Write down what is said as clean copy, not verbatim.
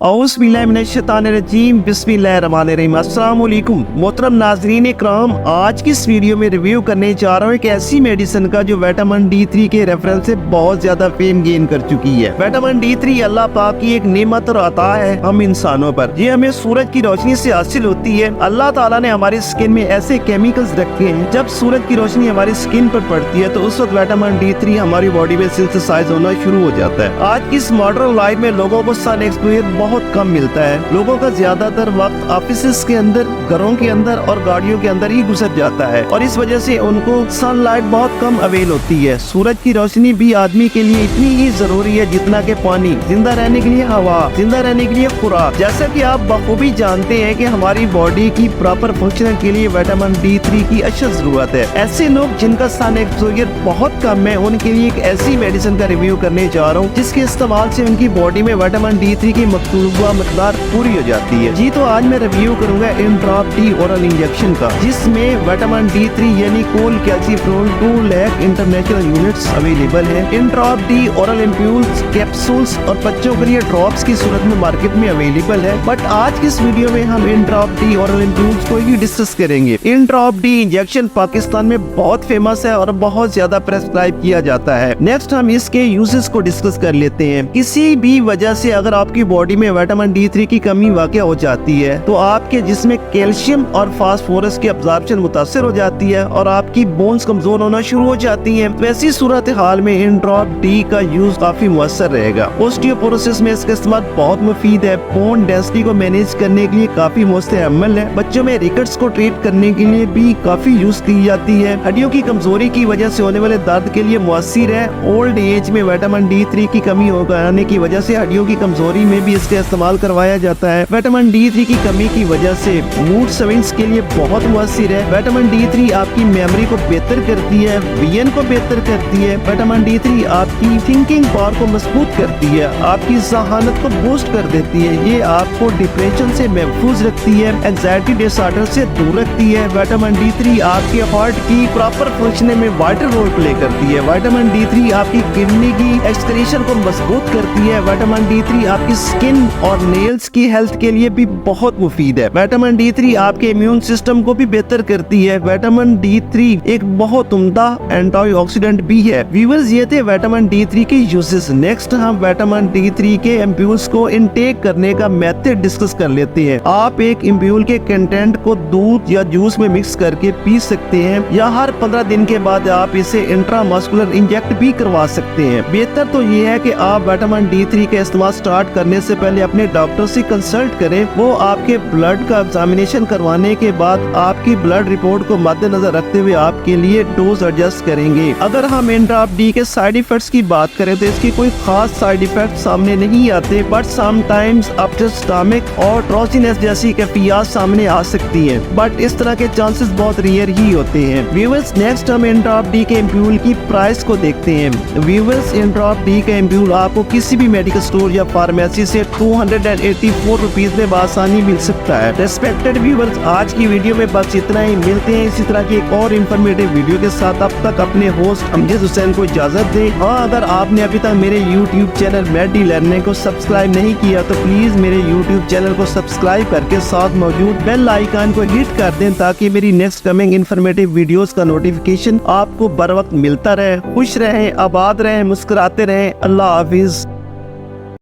औज़ुबिल्लाहिमिनश्शैतानिर्रजीम बिस्मिल्लाहिर्रहमानिर्रहीम। अस्सलाम वालेकुम मोहतरम नाज़रीन इकराम, आज की इस वीडियो में रिव्यू करने जा रहा हूँ एक ऐसी मेडिसिन का जो विटामिन D3 के रेफरेंस से बहुत ज्यादा फेम गेन कर चुकी है। विटामिन D3 अल्लाह पाक की एक नेमत और अता है हम इंसानों पर। ये हमें सूरज की रोशनी से हासिल होती है। अल्लाह ताला ने हमारी स्किन में ऐसे केमिकल्स रखे हैं, जब सूरज की रोशनी हमारी स्किन पर पड़ती है तो उस वक्त विटामिन D3 हमारी बॉडी में सिंथेसाइज होना शुरू हो जाता है। आज की इस मॉडर्न लाइफ में लोगों को सन एक्सपोजर बहुत कम मिलता है। लोगों का ज्यादातर वक्त ऑफिस के अंदर, घरों के अंदर और गाड़ियों के अंदर ही गुजर जाता है और इस वजह से उनको सनलाइट बहुत कम अवेल होती है। सूरज की रोशनी भी आदमी के लिए इतनी ही जरूरी है जितना कि पानी, जिंदा रहने के लिए हवा, जिंदा रहने के लिए खुराक। जैसा कि आप बखूबी जानते हैं कि हमारी बॉडी की प्रॉपर फंक्शन के लिए विटामिन D3 की अशद जरूरत है। ऐसे लोग जिनका सन एक्सपोजर बहुत कम है, उनके लिए एक ऐसी मेडिसिन का रिव्यू करने जा रहा हूँ जिसके इस्तेमाल से उनकी बॉडी में विटामिन D3 की मतलूबा मकदार पूरी हो जाती है। जी तो आज मैं रिव्यू करूंगा इंड्रॉप डी ओरल इंजेक्शन का, जिसमें विटामिन D3 यानी cholecalciferol 2 lakh international units available है। Indrop D oral ampoules, capsules और बच्चों के लिए ड्रॉप्स की सूरत में मार्केट में अवेलेबल है। बट आज की इस वीडियो में हम इंड्रॉप डी ओरल एम्प्यूल्स को ही डिस्कस करेंगे। इंड्रॉप डी इंजेक्शन पाकिस्तान में बहुत फेमस है और बहुत ज्यादा प्रेस्क्राइब किया जाता है। नेक्स्ट हम इसके यूजेस को डिस्कस कर लेते हैं। किसी भी वजह से अगर आपकी बॉडी में विटामिन D3 की कमी वाक़या हो जाती है तो आपके जिसमें कैल्शियम और फास्फोरस की अब्जॉर्प्शन मुतासर हो जाती है और आपकी बोन्स कमजोर होना शुरू हो जाती हैं। वैसी सूरत हाल में इंड्रॉप डी का यूज काफी मुअस्सर रहेगा। ऑस्टियोपोरोसिस में इसका इस्तेमाल बहुत मुफीद है। बोन डेंसिटी को मैनेज करने के लिए काफी मुस्तअमल है। बच्चों में रिकेट्स को ट्रीट करने के लिए भी काफी यूज की जाती है। हड्डियों की कमजोरी की वजह से होने वाले दर्द के लिए मुअस्सिर है। ओल्ड एज में विटामिन D3 की कमी हो जाने की वजह से हड्डियों की कमजोरी में भी इसका इस्तेमाल करवाया जाता है। विटामिन D3 की कमी की वजह से मूड स्विंग्स के लिए बहुत मुअस्सिर है। विटामिन D3 आपकी मेमोरी को बेहतर करती है, विजन को बेहतर करती है। विटामिन D3 आपकी थिंकिंग पावर को मजबूत करती है, आपकी जहानत को बूस्ट कर देती है। ये आपको डिप्रेशन से महफूज रखती है, एंजाइटी डिसऑर्डर से दूर रखती है। विटामिन D3 आपके हार्ट की प्रॉपर फंक्शन में वाइटल रोल प्ले करती है। विटामिन D3 आपकी किडनी की एक्सक्रीशन को मजबूत करती है। विटामिन D3 आपकी स्किन और नेल्स की हेल्थ के लिए भी बहुत मुफीद है। विटामिन D3 आपके इम्यून सिस्टम को भी बेहतर करती है। विटामिन D3 एक बहुत उम्दा एंटीऑक्सीडेंट भी है। व्यूअर्स, ये थे विटामिन D3 के यूजेस। नेक्स्ट हम विटामिन D3 के एम्प्यूल्स को इनटेक करने का मेथड डिस्कस कर लेते हैं। आप एक एम्प्यूल के कंटेंट को दूध या जूस में मिक्स करके पी सकते हैं या हर 15 दिन के बाद आप इसे इंट्रामस्कुलर इंजेक्ट भी करवा सकते हैं। बेहतर तो ये है कि आप विटामिन D3 का इस्तेमाल स्टार्ट करने से पहले अपने डॉक्टर से कंसल्ट करें। वो आपके ब्लड का एग्जामिनेशन करवाने के बाद आपकी ब्लड रिपोर्ट को मद्देनजर रखते हुए आपके लिए डोज एडजस्ट करेंगे। अगर हम इंड्रॉप डी के साइड इफेक्ट्स की बात करें तो इसकी कोई खास साइड इफेक्ट सामने नहीं आते, बट समटाइम्स अपसेट स्टमक और ड्रोजीनेस जैसी कैफियत सामने आ सकती है, बट इस तरह के चांसेस बहुत रेयर ही होते हैं। व्यूअर्स, नेक्स्ट हम इंड्रॉप डी के एम्प्यूल की प्राइस को देखते हैं। व्यूअर्स, इंड्रॉप डी का एम्प्यूल आपको किसी भी मेडिकल स्टोर या फार्मेसी से 284 रुपीज में आसानी मिल सकता है। रेस्पेक्टेड व्यूअर्स, आज की वीडियो में बस इतना ही। मिलते हैं इसी तरह की एक और इन्फॉर्मेटिव वीडियो के साथ। अब तक अपने होस्ट अमजद हुसैन को इजाजत दें। हाँ, अगर आपने अभी तक मेरे YouTube चैनल मेडी लर्निंग को सब्सक्राइब नहीं किया तो प्लीज मेरे YouTube चैनल को सब्सक्राइब करके साथ मौजूद बेल आइकन को हिट कर दें ताकि मेरी नेक्स्ट कमिंग इन्फॉर्मेटिव वीडियोस का नोटिफिकेशन आपको बर वक्त मिलता रहे। खुश रहें, आबाद रहें, मुस्कुराते रहें। अल्लाह हाफिज।